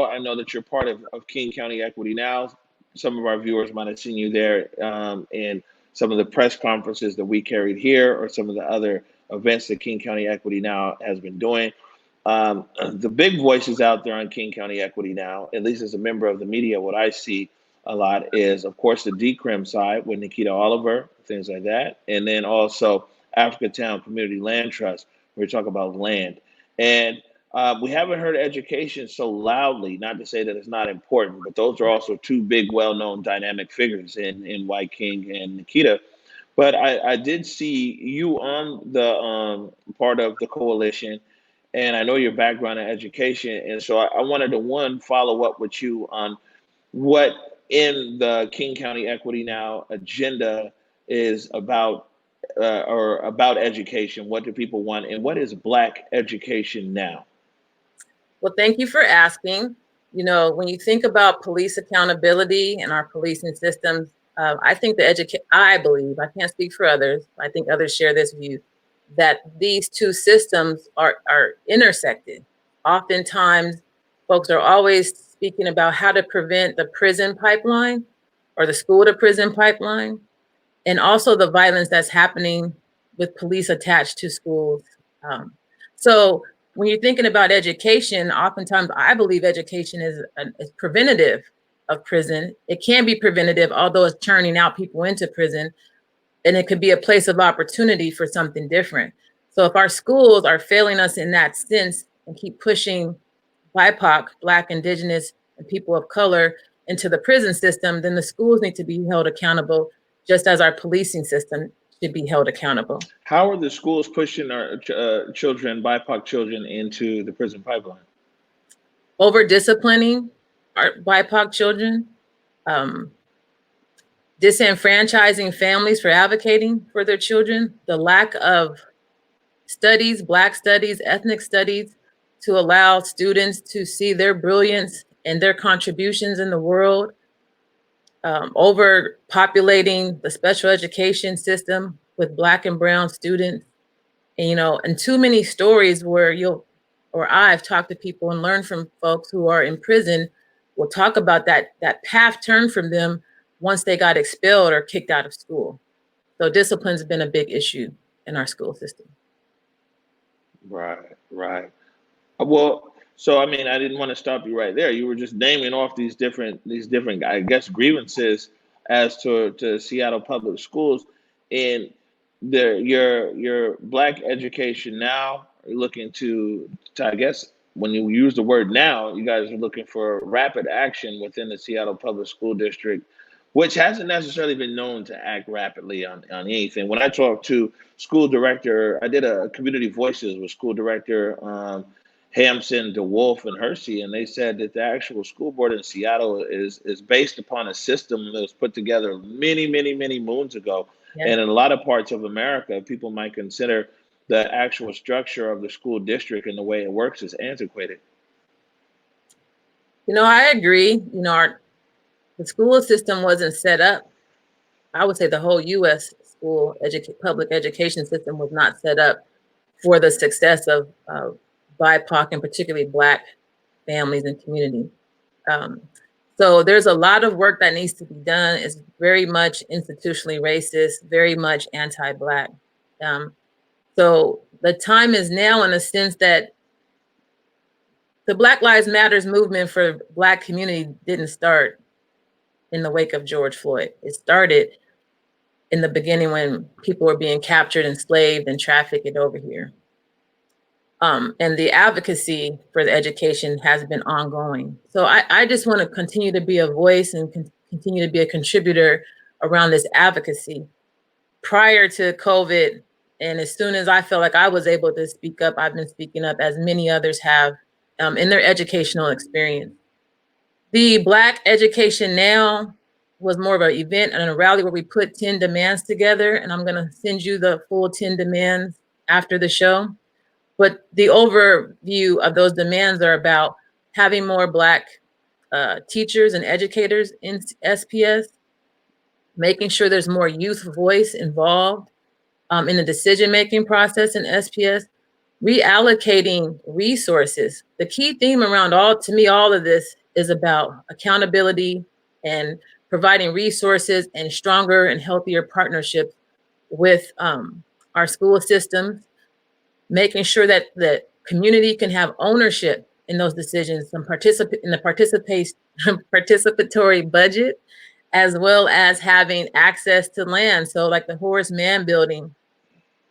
I know that you're part of King County Equity Now. Some of our viewers might have seen you there in some of the press conferences that we carried here, or some of the other events that King County Equity Now has been doing. The big voices out there on King County Equity Now, at least as a member of the media, what I see a lot is, of course, the decrim side with Nikita Oliver, things like that, and then also Africatown Community Land Trust, where we talk about land. And we haven't heard education so loudly, not to say that it's not important, but those are also two big, well known dynamic figures in White King and Nikita. But I did see you on the part of the coalition, and I know your background in education. And so I wanted to, one, follow up with you on what in the King County Equity Now agenda is about, or about education. What do people want, and what is Black education now? Well, thank you for asking. You know, when you think about police accountability and our policing systems, I think I believe, I can't speak for others, I think others share this view, that these two systems are intersected. Oftentimes, folks are always speaking about how to prevent the prison pipeline or the school to prison pipeline, and also the violence that's happening with police attached to schools. So when you're thinking about education, oftentimes I believe education is preventative of prison. It can be preventative, although it's churning out people into prison, and it could be a place of opportunity for something different. So if our schools are failing us in that sense and keep pushing BIPOC, Black, Indigenous, and people of color into the prison system, then the schools need to be held accountable, just as our policing system should be held accountable. How are the schools pushing our children, BIPOC children, into the prison pipeline? Over disciplining our BIPOC children, disenfranchising families for advocating for their children, the lack of studies, Black studies, ethnic studies, to allow students to see their brilliance and their contributions in the world, overpopulating the special education system with Black and brown students. And, you know, and too many stories where I've talked to people and learned from folks who are in prison, will talk about that path turned from them once they got expelled or kicked out of school. So discipline's been a big issue in our school system. Right, right. Well, so I mean, I didn't want to stop you right there. You were just naming off these different, I guess, grievances as to Seattle public schools, and your Black education now are looking to, I guess, when you use the word now, you guys are looking for rapid action within the Seattle Public School District, which hasn't necessarily been known to act rapidly on anything. When I talked to school director, I did a community voices with school director Hampson, DeWolf, and Hersey, and they said that the actual school board in Seattle is based upon a system that was put together many, many, many moons ago. Yeah. And in a lot of parts of America, people might consider the actual structure of the school district and the way it works is antiquated. You know, I agree. You know, the school system wasn't set up. I would say the whole U.S. public education system was not set up for the success of BIPOC and particularly Black families and community. So there's a lot of work that needs to be done. It's very much institutionally racist, very much anti-Black. So the time is now, in a sense, that the Black Lives Matters movement for Black community didn't start in the wake of George Floyd. It started in the beginning when people were being captured, enslaved, and trafficked over here. And the advocacy for the education has been ongoing. So I just want to continue to be a voice and continue to be a contributor around this advocacy. Prior to COVID, and as soon as I felt like I was able to speak up, I've been speaking up, as many others have, in their educational experience. The Black Education Now was more of an event and a rally where we put 10 demands together, and I'm going to send you the full 10 demands after the show. But the overview of those demands are about having more Black teachers and educators in SPS, making sure there's more youth voice involved in the decision-making process in SPS, reallocating resources. The key theme around all of this is about accountability and providing resources and stronger and healthier partnerships with our school systems, making sure that the community can have ownership in those decisions and participate in the participatory budget, as well as having access to land. So like the Horace Mann building,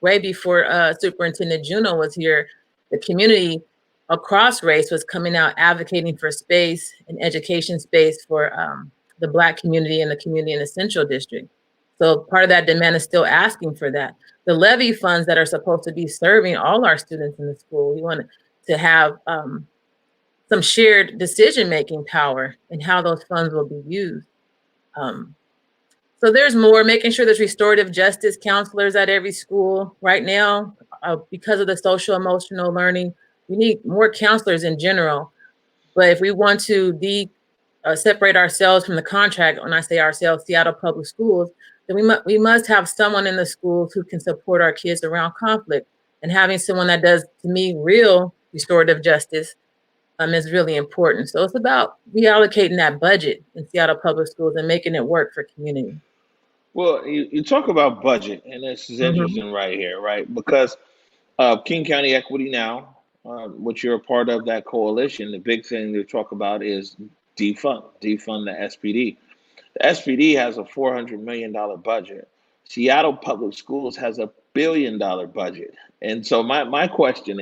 way before Superintendent Juneau was here, the community across race was coming out advocating for space and education space for the Black community and the community in the Central District. So part of that demand is still asking for that. The levy funds that are supposed to be serving all our students in the school, we want to have some shared decision-making power in how those funds will be used. So there's more, making sure there's restorative justice counselors at every school. Right now, because of the social emotional learning, we need more counselors in general. But if we want to separate ourselves from the contract, when I say ourselves, Seattle Public Schools, then we must have someone in the schools who can support our kids around conflict. And having someone that does, to me, real restorative justice is really important. So it's about reallocating that budget in Seattle Public Schools and making it work for community. Well, you talk about budget, and this is Mm-hmm. interesting right here, right? Because King County Equity Now, which you're a part of that coalition, the big thing to talk about is defund the SPD. The SPD has a $400 million budget. Seattle Public Schools has $1 billion budget. And so my question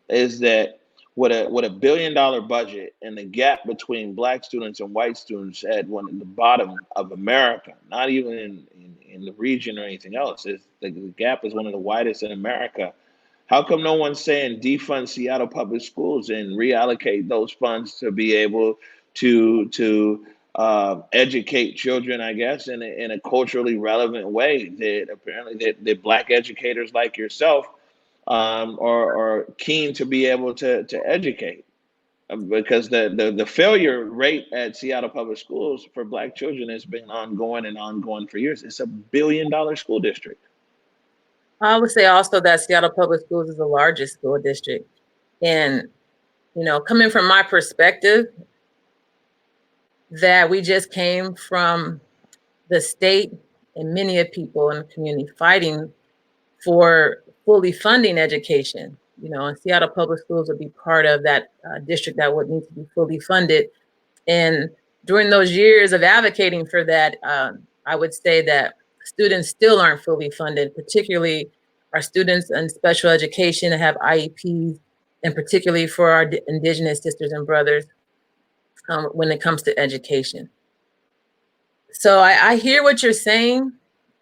is that with a $1 billion budget and the gap between black students and white students at one at the bottom of America, not even in the region or anything else, is the gap is one of the widest in America. How come no one's saying defund Seattle Public Schools and reallocate those funds to be able to educate children, I guess, in a culturally relevant way that apparently that black educators like yourself are keen to be able to educate. Because the failure rate at Seattle Public Schools for black children has been ongoing and ongoing for years. It's $1 billion school district. I would say also that Seattle Public Schools is the largest school district. And, coming from my perspective, that we just came from the state and many of people in the community fighting for fully funding education. And Seattle Public Schools would be part of that district that would need to be fully funded. And during those years of advocating for that, I would say that students still aren't fully funded, particularly our students in special education that have IEPs, and particularly for our Indigenous sisters and brothers when it comes to education. So I hear what you're saying.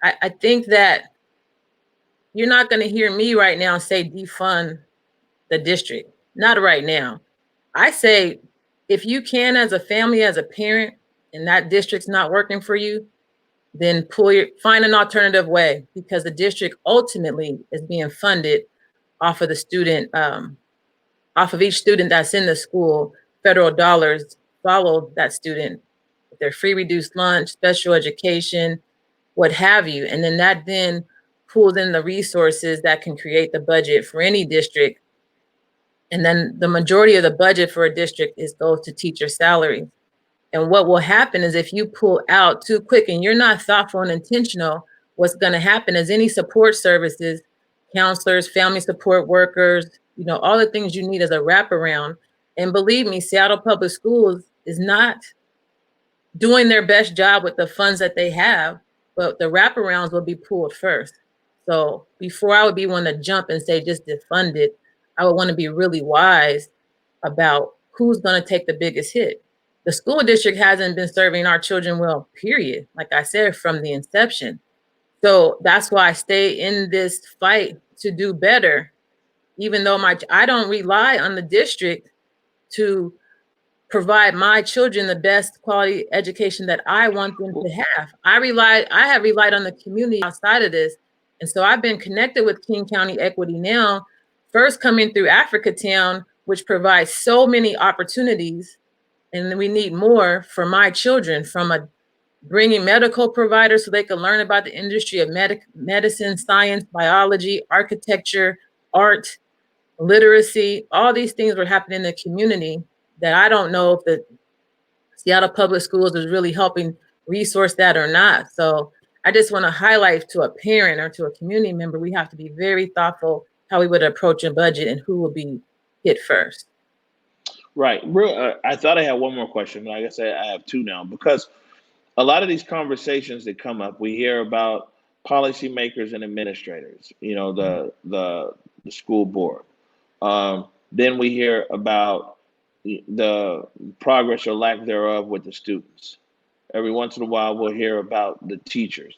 I think that you're not going to hear me right now say defund the district. Not right now. I say, if you can, as a family, as a parent, and that district's not working for you, then find an alternative way, because the district ultimately is being funded off of the student, off of each student that's in the school. Federal dollars follow that student, their free reduced lunch, special education, what have you. And then that pulls in the resources that can create the budget for any district. And then the majority of the budget for a district goes to teacher salaries. And what will happen is, if you pull out too quick and you're not thoughtful and intentional, what's going to happen is any support services, counselors, family support workers, all the things you need as a wraparound. And believe me, Seattle Public Schools is not doing their best job with the funds that they have, but the wraparounds will be pulled first. So before I would be one to jump and say just defund it, I would want to be really wise about who's going to take the biggest hit. The school district hasn't been serving our children well, period. Like I said, from the inception. So that's why I stay in this fight to do better, even though I don't rely on the district to provide my children the best quality education that I want them to have. I have relied on the community outside of this. And so I've been connected with King County Equity Now, first coming through Africatown, which provides so many opportunities. And we need more for my children, from bringing medical providers so they can learn about the industry of medicine, science, biology, architecture, art, literacy, all these things were happening in the community that I don't know if the Seattle Public Schools is really helping resource that or not. So I just want to highlight to a parent or to a community member, we have to be very thoughtful how we would approach a budget and who will be hit first. Right. I thought I had one more question, but like I said, I have two now because a lot of these conversations that come up, we hear about policymakers and administrators. You know, the school board. Then we hear about the progress or lack thereof with the students. Every once in a while, we'll hear about the teachers.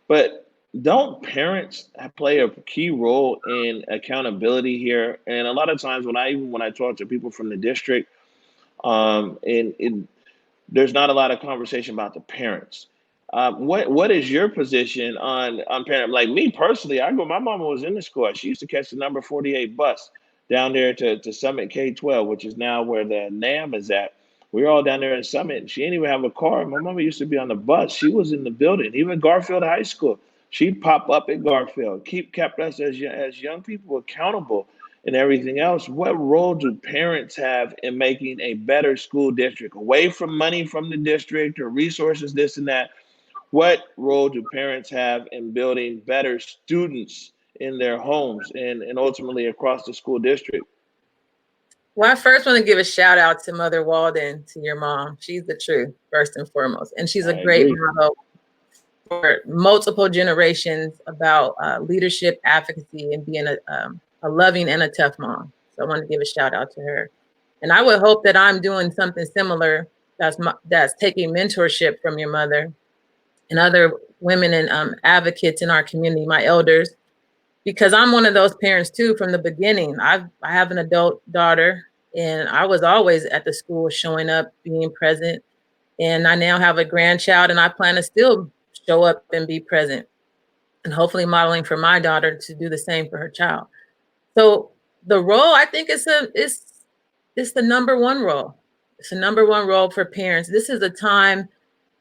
But don't parents play a key role in accountability here? And a lot of times, when I talk to people from the district, and there's not a lot of conversation about the parents. What is your position on parent? Like me personally, I go. My mama was in the school. She used to catch the number 48 bus down there to Summit K-12, which is now where the NAM is at. We were all down there in Summit. She didn't even have a car. My mama used to be on the bus. She was in the building. Even Garfield High School, she'd pop up at Garfield. Kept us as young people accountable and everything else. What role do parents have in making a better school district away from money from the district or resources, this and that? What role do parents have in building better students in their homes and ultimately across the school district? Well, I first want to give a shout out to Mother Walden, to your mom. She's the truth, first and foremost. And she's a I great agree. model for multiple generations about leadership, advocacy, and being a loving and a tough mom. So I want to give a shout out to her. And I would hope that I'm doing something similar that's taking mentorship from your mother and other women and advocates in our community, my elders, because I'm one of those parents too from the beginning. I have an adult daughter, and I was always at the school showing up, being present. And I now have a grandchild, and I plan to still show up and be present, and hopefully modeling for my daughter to do the same for her child. So the role, I think, it's the number one role. It's the number one role for parents. This is a time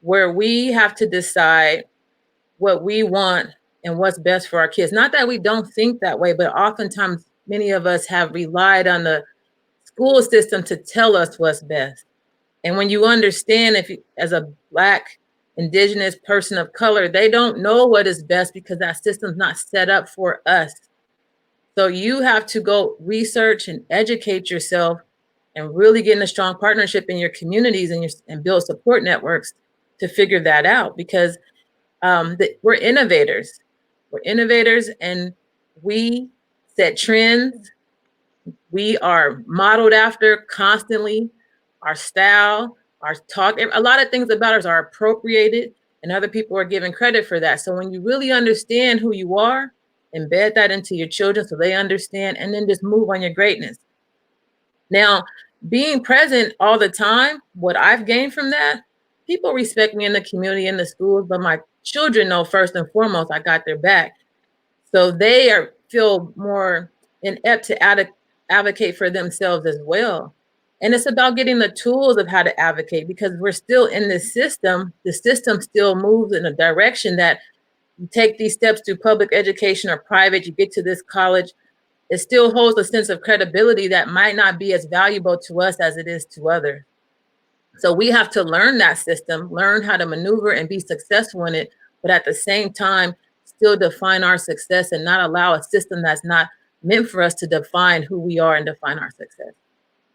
where we have to decide what we want and what's best for our kids. Not that we don't think that way, but oftentimes many of us have relied on the school system to tell us what's best. And when you understand, if you, as a Black, Indigenous person of color, they don't know what is best because that system's not set up for us. So you have to go research and educate yourself and really get in a strong partnership in your communities and build support networks to figure that out, because we're innovators. We're innovators, and we set trends. We are modeled after constantly. Our style, our talk, a lot of things about us are appropriated, and other people are given credit for that. So when you really understand who you are, embed that into your children so they understand, and then just move on your greatness. Now, being present all the time, what I've gained from that, people respect me in the community, in the schools, but my children know first and foremost I got their back. So they feel more inept to advocate for themselves as well. And it's about getting the tools of how to advocate, because we're still in this system. The system still moves in a direction that you take these steps through public education or private, you get to this college, it still holds a sense of credibility that might not be as valuable to us as it is to others. So we have to learn that system, learn how to maneuver and be successful in it, but at the same time, still define our success and not allow a system that's not meant for us to define who we are and define our success.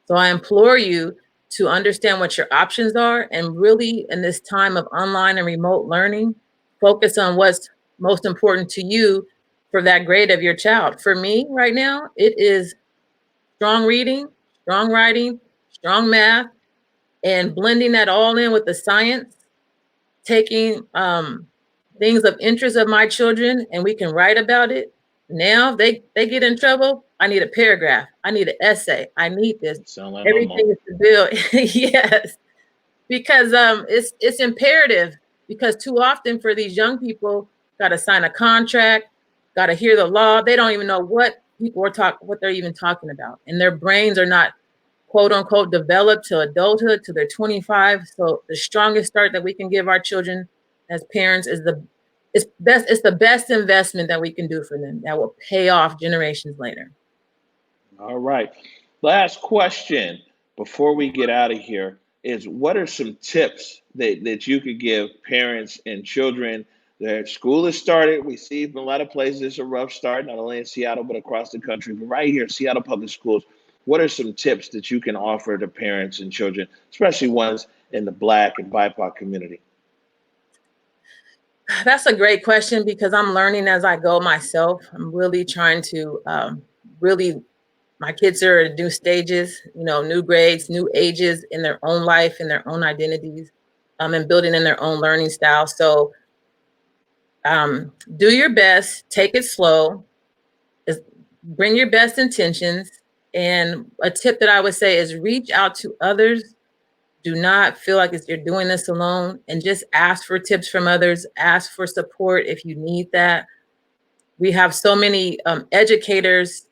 So I implore you to understand what your options are, and really in this time of online and remote learning, focus on what's most important to you for that grade of your child. For me right now, it is strong reading, strong writing, strong math, and blending that all in with the science, taking things of interest of my children, and we can write about it. Now they get in trouble. I need a paragraph. I need an essay. I need this. Sound like my Everything mom. is to build. Yes, because it's imperative. Because too often for these young people, got to sign a contract, got to hear the law. They don't even know what what they're even talking about, and their brains are not quote unquote developed to adulthood to their 25. So the strongest start that we can give our children as parents is it's the best investment that we can do for them that will pay off generations later. All right. Last question before we get out of here is what are some tips that you could give parents and children? Their school has started. We see in a lot of places it's a rough start, not only in Seattle, but across the country. But right here, Seattle Public Schools, what are some tips that you can offer to parents and children, especially ones in the Black and BIPOC community? That's a great question because I'm learning as I go myself. I'm really trying to really, my kids are at new stages, new grades, new ages in their own life, in their own identities, and building in their own learning style. So do your best, take it slow, bring your best intentions. And a tip that I would say is reach out to others. Do not feel like you're doing this alone, and just ask for tips from others. Ask for support if you need that. We have so many educators,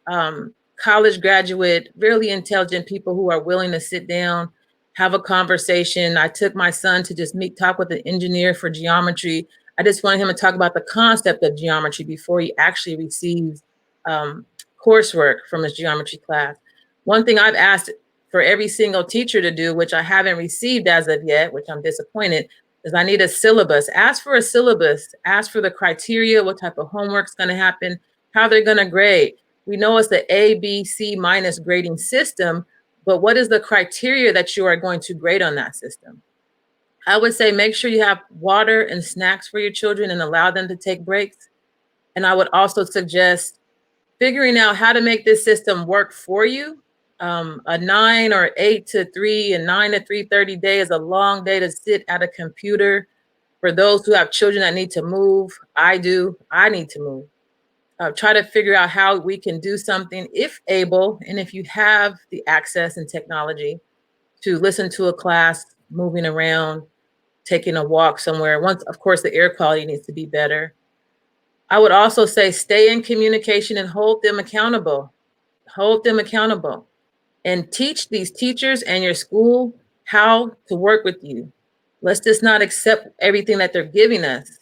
college graduate, really intelligent people who are willing to sit down, have a conversation. I took my son to just talk with an engineer for geometry. I just wanted him to talk about the concept of geometry before he actually receives um, coursework from his geometry class. One thing I've asked for every single teacher to do, which I haven't received as of yet, which I'm disappointed, is I need a syllabus. Ask for a syllabus. Ask for the criteria, what type of homework's going to happen, how they're going to grade. We know it's the A, B, C minus grading system, but what is the criteria that you are going to grade on that system? I would say make sure you have water and snacks for your children and allow them to take breaks. And I would also suggest figuring out how to make this system work for you. A 9 or 8 to 3 and 9 to 3:30 day is a long day to sit at a computer. For those who have children that need to move, I need to move. Try to figure out how we can do something, if able, and if you have the access and technology to listen to a class, moving around, taking a walk somewhere. Once, of course, the air quality needs to be better. I would also say stay in communication and hold them accountable. Hold them accountable and teach these teachers and your school how to work with you. Let's just not accept everything that they're giving us.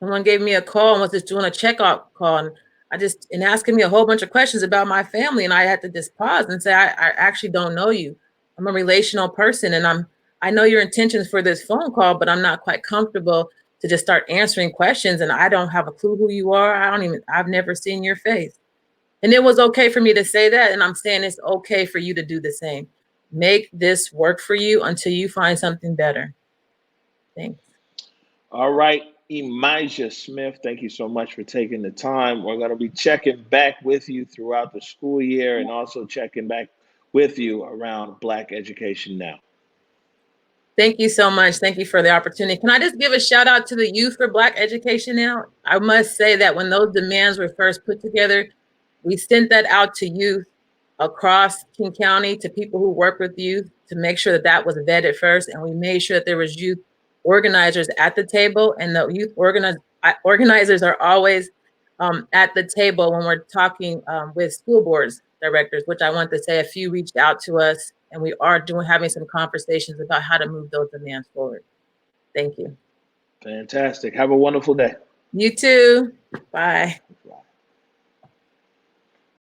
Someone gave me a call and was just doing a checkout call, and asking me a whole bunch of questions about my family, and I had to just pause and say, I actually don't know you. I'm a relational person, and I know your intentions for this phone call, but I'm not quite comfortable to just start answering questions, and I don't have a clue who you are. I've never seen your face. And it was okay for me to say that, and I'm saying it's okay for you to do the same. Make this work for you until you find something better. Thanks. All right, Emijah Smith, thank you so much for taking the time. We're going to be checking back with you throughout the school year and also checking back with you around Black Education Now. Thank you so much. Thank you for the opportunity. Can I just give a shout out to the Youth for Black Education Now? I must say that when those demands were first put together, we sent that out to youth across King County, to people who work with youth, to make sure that that was vetted first. And we made sure that there was youth organizers at the table, and the youth organizers are always at the table when we're talking with school boards directors, which I want to say a few reached out to us, and we are having some conversations about how to move those demands forward. Thank you. Fantastic. Have a wonderful day. You too. Bye. Bye.